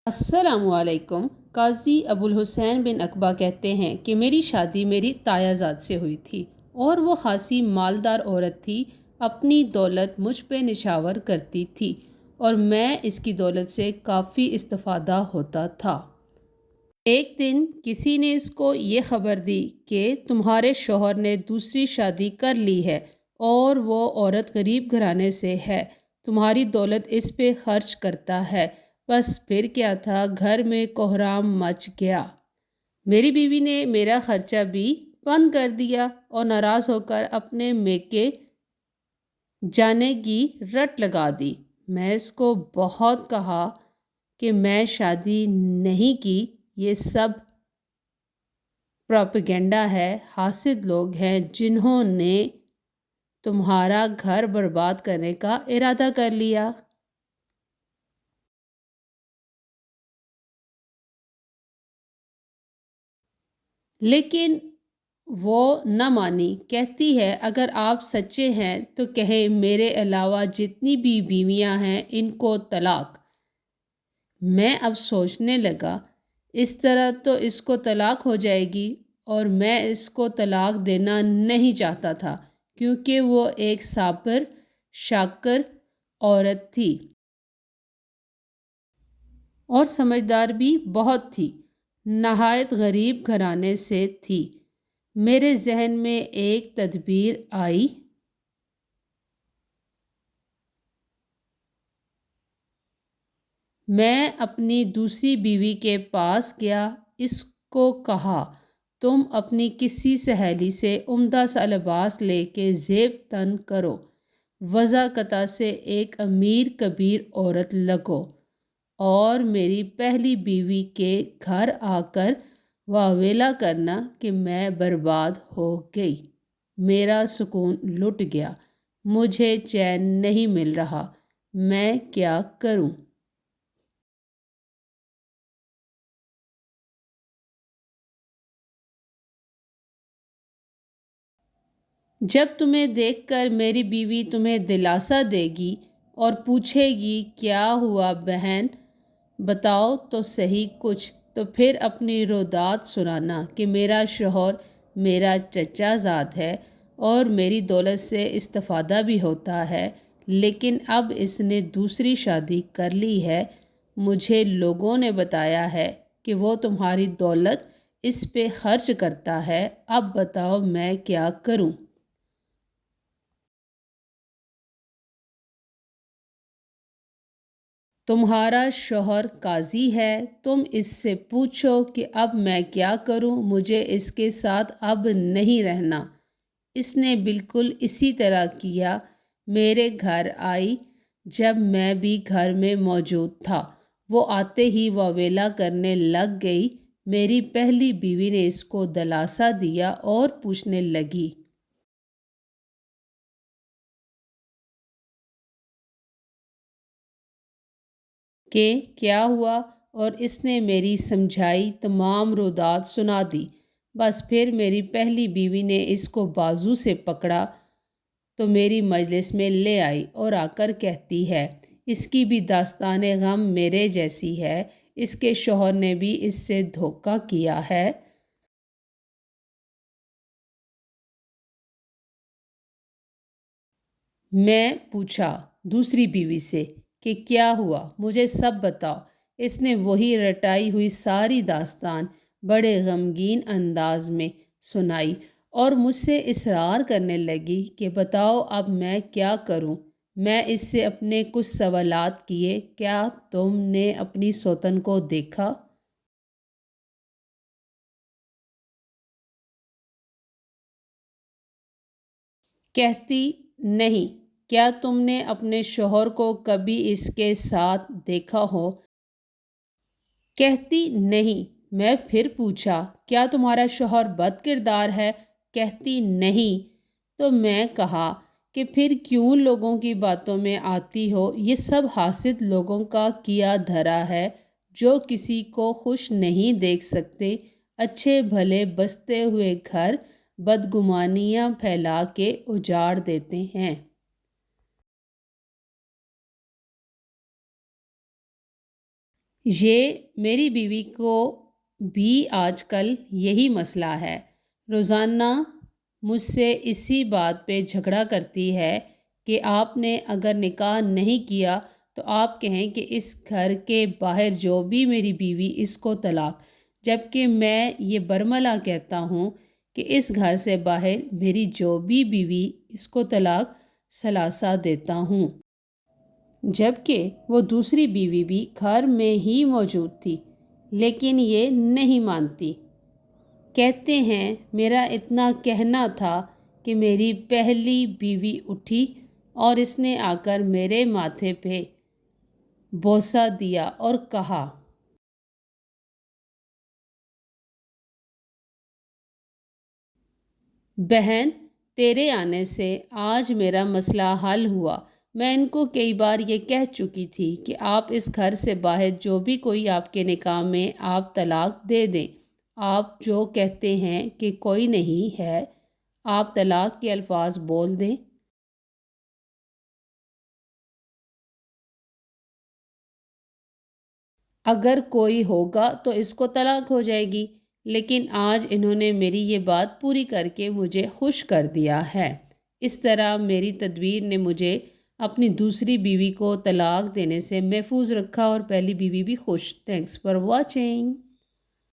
السلام علیکم۔ قاضی ابو الحسین بن اقبا کہتے ہیں کہ میری شادی میری تایا زاد سے ہوئی تھی اور وہ خاصی مالدار عورت تھی، اپنی دولت مجھ پہ نچھاور کرتی تھی اور میں اس کی دولت سے کافی استفادہ ہوتا تھا۔ ایک دن کسی نے اس کو یہ خبر دی کہ تمہارے شوہر نے دوسری شادی کر لی ہے اور وہ عورت غریب گھرانے سے ہے، تمہاری دولت اس پہ خرچ کرتا ہے۔ بس پھر کیا تھا، گھر میں کوہرام مچ گیا۔ میری بیوی نے میرا خرچہ بھی بند کر دیا اور ناراض ہو کر اپنے میکے جانے کی رٹ لگا دی۔ میں اس کو بہت کہا کہ میں شادی نہیں کی، یہ سب پروپیگنڈا ہے، حاسد لوگ ہیں جنہوں نے تمہارا گھر برباد کرنے کا ارادہ کر لیا۔ لیکن وہ نہ مانی، کہتی ہے اگر آپ سچے ہیں تو کہیں میرے علاوہ جتنی بھی بیویاں ہیں ان کو طلاق۔ میں اب سوچنے لگا اس طرح تو اس کو طلاق ہو جائے گی، اور میں اس کو طلاق دینا نہیں چاہتا تھا کیونکہ وہ ایک صابر شاکر عورت تھی اور سمجھدار بھی بہت تھی، نہایت غریب گھرانے سے تھی۔ میرے ذہن میں ایک تدبیر آئی۔ میں اپنی دوسری بیوی کے پاس گیا، اس کو کہا تم اپنی کسی سہیلی سے عمدہ سا لباس لے کے زیب تن کرو، وضاقطع سے ایک امیر کبیر عورت لگو اور میری پہلی بیوی کے گھر آ کر واویلا کرنا کہ میں برباد ہو گئی۔ میرا سکون لٹ گیا، مجھے چین نہیں مل رہا، میں کیا کروں؟ جب تمہیں دیکھ کر میری بیوی تمہیں دلاسا دے گی اور پوچھے گی کیا ہوا بہن، بتاؤ تو صحیح کچھ، تو پھر اپنی رودات سنانا کہ میرا شوہر میرا چچا زاد ہے اور میری دولت سے استفادہ بھی ہوتا ہے، لیکن اب اس نے دوسری شادی کر لی ہے۔ مجھے لوگوں نے بتایا ہے کہ وہ تمہاری دولت اس پہ خرچ کرتا ہے، اب بتاؤ میں کیا کروں؟ تمہارا شوہر قاضی ہے، تم اس سے پوچھو کہ اب میں کیا کروں، مجھے اس کے ساتھ اب نہیں رہنا۔ اس نے بالکل اسی طرح کیا، میرے گھر آئی جب میں بھی گھر میں موجود تھا، وہ آتے ہی واویلا کرنے لگ گئی۔ میری پہلی بیوی نے اس کو دلاسا دیا اور پوچھنے لگی کہ کیا ہوا، اور اس نے میری سمجھائی تمام رودات سنا دی۔ بس پھر میری پہلی بیوی نے اس کو بازو سے پکڑا تو میری مجلس میں لے آئی اور آ کر کہتی ہے اس کی بھی داستان غم میرے جیسی ہے، اس کے شوہر نے بھی اس سے دھوکہ کیا ہے۔ میں پوچھا دوسری بیوی سے کہ کیا ہوا، مجھے سب بتاؤ۔ اس نے وہی رٹائی ہوئی ساری داستان بڑے غمگین انداز میں سنائی اور مجھ سے اصرار کرنے لگی کہ بتاؤ اب میں کیا کروں۔ میں اس سے اپنے کچھ سوالات کیے، کیا تم نے اپنی سوتن کو دیکھا؟ کہتی نہیں۔ کیا تم نے اپنے شوہر کو کبھی اس کے ساتھ دیکھا ہو؟ کہتی نہیں۔ میں پھر پوچھا کیا تمہارا شوہر بد کردار ہے؟ کہتی نہیں۔ تو میں کہا کہ پھر کیوں لوگوں کی باتوں میں آتی ہو، یہ سب حاسد لوگوں کا کیا دھرا ہے جو کسی کو خوش نہیں دیکھ سکتے، اچھے بھلے بستے ہوئے گھر بدگمانیاں پھیلا کے اجاڑ دیتے ہیں۔ یہ میری بیوی کو بھی آج کل یہی مسئلہ ہے، روزانہ مجھ سے اسی بات پہ جھگڑا کرتی ہے کہ آپ نے اگر نکاح نہیں کیا تو آپ کہیں کہ اس گھر کے باہر جو بھی میری بیوی اس کو طلاق، جبکہ میں یہ برملا کہتا ہوں کہ اس گھر سے باہر میری جو بھی بیوی اس کو طلاق ثلاثہ دیتا ہوں، جبکہ وہ دوسری بیوی بھی گھر میں ہی موجود تھی، لیکن یہ نہیں مانتی۔ کہتے ہیں میرا اتنا کہنا تھا کہ میری پہلی بیوی اٹھی اور اس نے آ کر میرے ماتھے پہ بوسہ دیا اور کہا، بہن تیرے آنے سے آج میرا مسئلہ حل ہوا۔ میں ان کو کئی بار یہ کہہ چکی تھی کہ آپ اس گھر سے باہر جو بھی کوئی آپ کے نکاح میں آپ طلاق دے دیں۔ آپ جو کہتے ہیں کہ کوئی نہیں ہے، آپ طلاق کے الفاظ بول دیں۔ اگر کوئی ہوگا تو اس کو طلاق ہو جائے گی، لیکن آج انہوں نے میری یہ بات پوری کر کے مجھے خوش کر دیا ہے۔ اس طرح میری تدبیر نے مجھے اپنی دوسری بیوی کو طلاق دینے سے محفوظ رکھا اور پہلی بیوی بھی خوش۔ Thanks for watching.